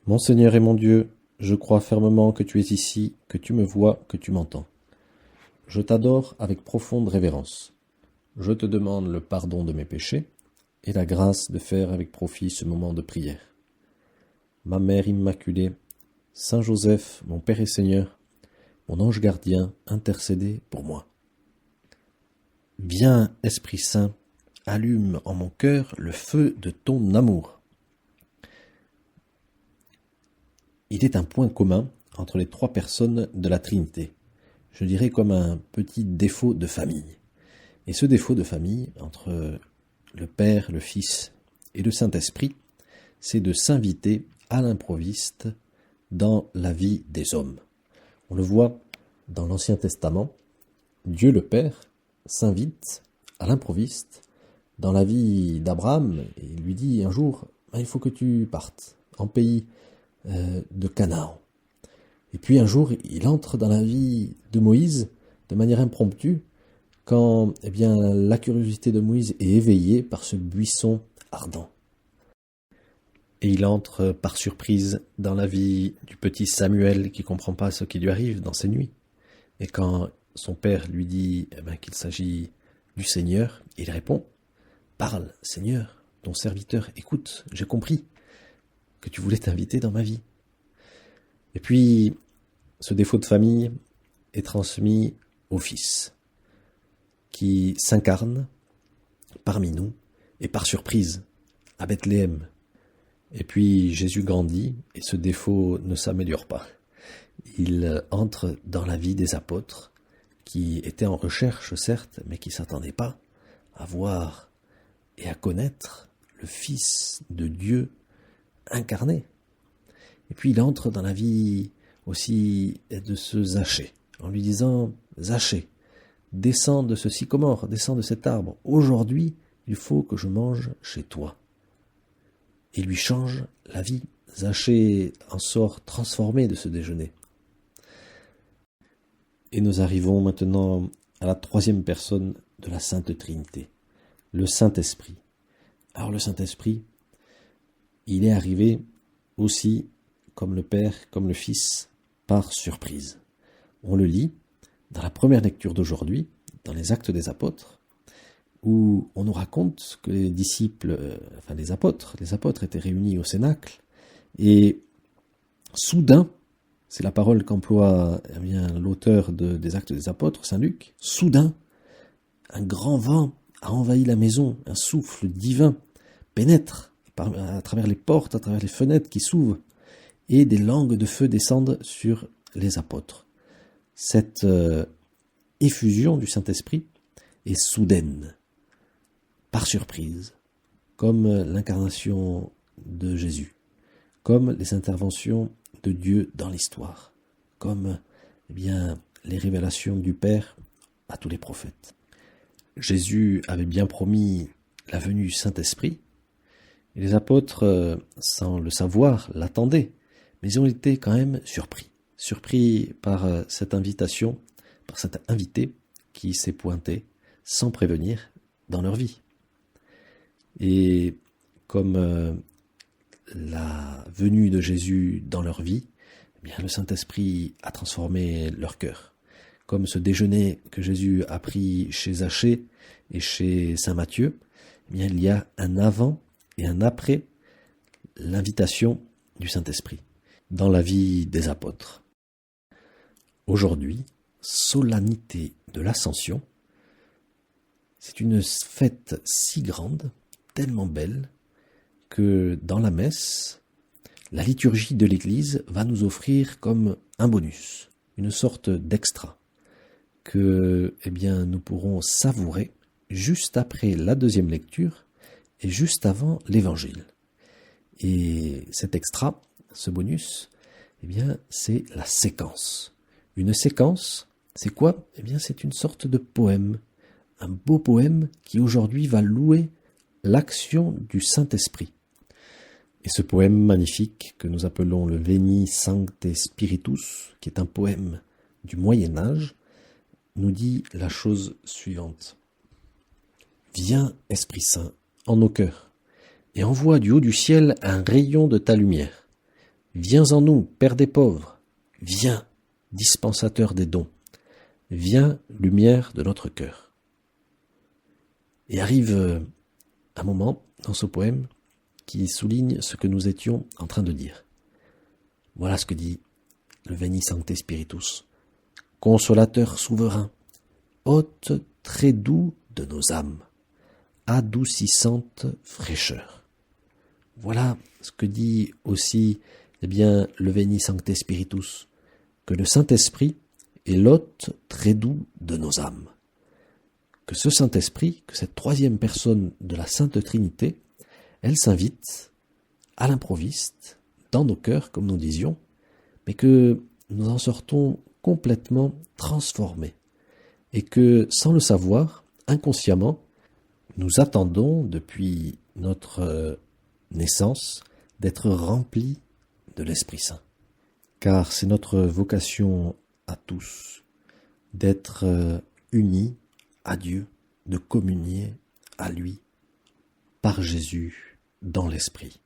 Mon Seigneur et mon Dieu, je crois fermement que tu es ici, que tu me vois, que tu m'entends. Je t'adore avec profonde révérence. Je te demande le pardon de mes péchés et la grâce de faire avec profit ce moment de prière. Ma Mère Immaculée, Saint Joseph, mon Père et Seigneur, mon ange gardien, intercédez pour moi. Viens, Esprit Saint, allume en mon cœur le feu de ton amour. Il est un point commun entre les trois personnes de la Trinité, je dirais comme un petit défaut de famille. Et ce défaut de famille entre le Père, le Fils et le Saint-Esprit, c'est de s'inviter à l'improviste dans la vie des hommes. On le voit dans l'Ancien Testament, Dieu le Père s'invite à l'improviste dans la vie d'Abraham et il lui dit un jour, il faut que tu partes en pays de Canaan. Et puis un jour, il entre dans la vie de Moïse de manière impromptue quand la curiosité de Moïse est éveillée par ce buisson ardent. Et il entre par surprise dans la vie du petit Samuel qui ne comprend pas ce qui lui arrive dans ses nuits. Et quand son père lui dit qu'il s'agit du Seigneur, il répond « Parle, Seigneur, ton serviteur écoute, j'ai compris que tu voulais t'inviter dans ma vie. » Et puis, ce défaut de famille est transmis au Fils, qui s'incarne parmi nous et par surprise à Bethléem. Et puis Jésus grandit et ce défaut ne s'améliore pas. Il entre dans la vie des apôtres qui étaient en recherche, certes, mais qui ne s'attendaient pas à voir et à connaître le Fils de Dieu incarné. Et puis il entre dans la vie aussi de ce Zachée, en lui disant « Zachée, descends de ce sycomore, descends de cet arbre. Aujourd'hui, il faut que je mange chez toi. » Il lui change la vie. Zachée en sort transformé de ce déjeuner. Et nous arrivons maintenant à la troisième personne de la Sainte Trinité, le Saint-Esprit. Alors le Saint-Esprit, il est arrivé aussi, comme le Père, comme le Fils, par surprise. On le lit dans la première lecture d'aujourd'hui, dans les Actes des Apôtres, où on nous raconte que les disciples, les apôtres étaient réunis au Cénacle, et soudain, c'est la parole qu'emploie l'auteur des Actes des Apôtres, Saint Luc, soudain, un grand vent a envahi la maison, un souffle divin pénètre à travers les portes, à travers les fenêtres qui s'ouvrent, et des langues de feu descendent sur les apôtres. Cette effusion du Saint-Esprit est soudaine, par surprise, comme l'incarnation de Jésus, comme les interventions de Dieu dans l'histoire, comme les révélations du Père à tous les prophètes. Jésus avait bien promis la venue du Saint-Esprit, et les apôtres, sans le savoir, l'attendaient, mais ils ont été quand même surpris par cette invitation, par cet invité qui s'est pointé sans prévenir dans leur vie. Et comme la venue de Jésus dans leur vie, le Saint-Esprit a transformé leur cœur. Comme ce déjeuner que Jésus a pris chez Zachée et chez Saint Matthieu, il y a un avant et un après l'invitation du Saint-Esprit dans la vie des apôtres. Aujourd'hui, solennité de l'Ascension, c'est une fête si grande, tellement belle, que dans la messe, la liturgie de l'Église va nous offrir comme un bonus, une sorte d'extra, que nous pourrons savourer juste après la deuxième lecture et juste avant l'Évangile. Et cet extra, ce bonus, c'est la séquence. Une séquence, c'est quoi ? C'est une sorte de poème, un beau poème qui aujourd'hui va louer l'action du Saint-Esprit. Et ce poème magnifique que nous appelons le Veni Sancte Spiritus, qui est un poème du Moyen-Âge, nous dit la chose suivante. Viens, Esprit Saint, en nos cœurs, et envoie du haut du ciel un rayon de ta lumière. Viens en nous, Père des pauvres. Viens, dispensateur des dons. Viens, lumière de notre cœur. Et arrive un moment dans ce poème qui souligne ce que nous étions en train de dire. Voilà ce que dit le Veni Sancte Spiritus. Consolateur souverain, hôte très doux de nos âmes, adoucissante fraîcheur. Voilà ce que dit aussi le Veni Sancte Spiritus, que le Saint-Esprit est l'hôte très doux de nos âmes. Que ce Saint-Esprit, que cette troisième personne de la Sainte Trinité, elle s'invite à l'improviste, dans nos cœurs, comme nous disions, mais que nous en sortons complètement transformés. Et que, sans le savoir, inconsciemment, nous attendons, depuis notre naissance, d'être remplis de l'Esprit Saint. Car c'est notre vocation à tous, d'être unis à Dieu, de communier à lui, par Jésus, dans l'Esprit.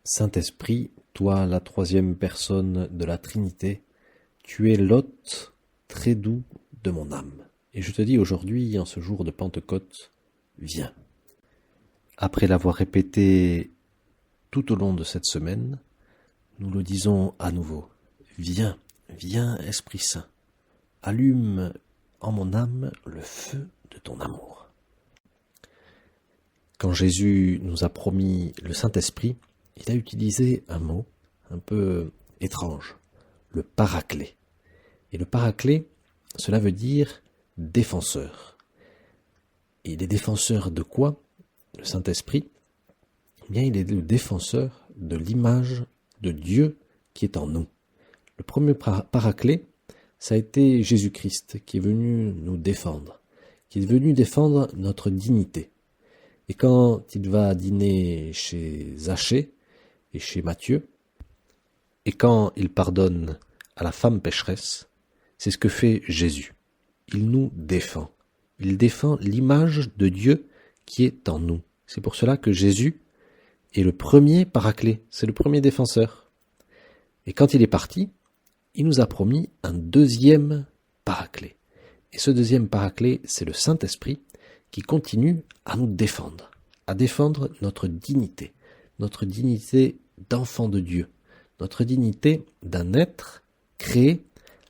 Saint-Esprit, toi, la troisième personne de la Trinité, tu es l'hôte très doux de mon âme. Et je te dis aujourd'hui, en ce jour de Pentecôte, viens. Après l'avoir répété tout au long de cette semaine, nous le disons à nouveau. Viens, viens, Esprit Saint, allume en mon âme le feu de ton amour. Quand Jésus nous a promis le Saint-Esprit, il a utilisé un mot un peu étrange, le paraclet. Et le paraclet, cela veut dire défenseur. Et il est défenseur de quoi, le Saint-Esprit? Eh bien, il est le défenseur de l'image de Dieu qui est en nous. Le premier paraclet, ça a été Jésus-Christ qui est venu nous défendre, qui est venu défendre notre dignité. Et quand il va dîner chez Zachée et chez Matthieu, et quand il pardonne à la femme pécheresse, c'est ce que fait Jésus. Il nous défend. Il défend l'image de Dieu qui est en nous. C'est pour cela que Jésus est le premier paraclet, c'est le premier défenseur. Et quand il est parti, il nous a promis un deuxième paraclet. Et ce deuxième paraclet, c'est le Saint-Esprit qui continue à nous défendre, à défendre notre dignité d'enfant de Dieu, notre dignité d'un être créé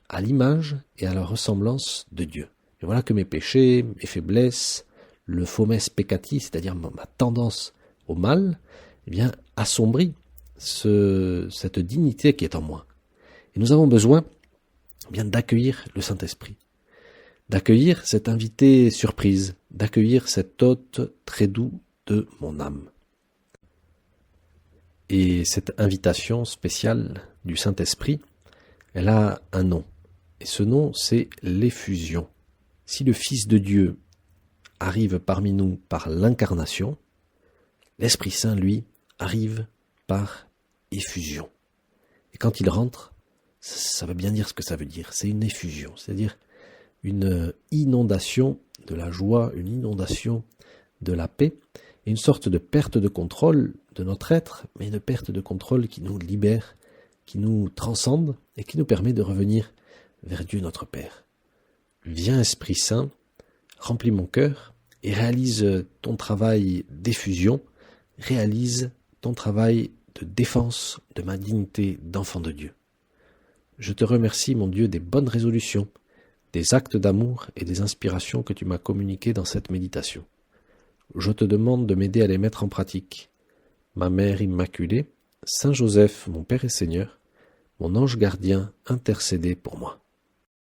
à l'image et à la ressemblance de Dieu. Et voilà que mes péchés, mes faiblesses, le fomes peccati, c'est-à-dire ma tendance au mal, eh bien, assombrit cette dignité qui est en moi. Et nous avons besoin bien d'accueillir le Saint-Esprit, d'accueillir cet invité surprise, d'accueillir cet hôte très doux de mon âme. Et cette invitation spéciale du Saint-Esprit, elle a un nom. Et ce nom, c'est l'effusion. Si le Fils de Dieu arrive parmi nous par l'incarnation, l'Esprit Saint, lui, arrive par effusion. Et quand il rentre, ça veut bien dire ce que ça veut dire. C'est une effusion, c'est-à-dire une inondation de la joie, une inondation de la paix, et une sorte de perte de contrôle de notre être, mais une perte de contrôle qui nous libère, qui nous transcende et qui nous permet de revenir vers Dieu notre Père. Viens Esprit Saint, remplis mon cœur et réalise ton travail d'effusion, réalise ton travail de défense de ma dignité d'enfant de Dieu. Je te remercie, mon Dieu, des bonnes résolutions, des actes d'amour et des inspirations que tu m'as communiquées dans cette méditation. Je te demande de m'aider à les mettre en pratique. Ma Mère Immaculée, Saint Joseph, mon Père et Seigneur, mon ange gardien, intercédez pour moi.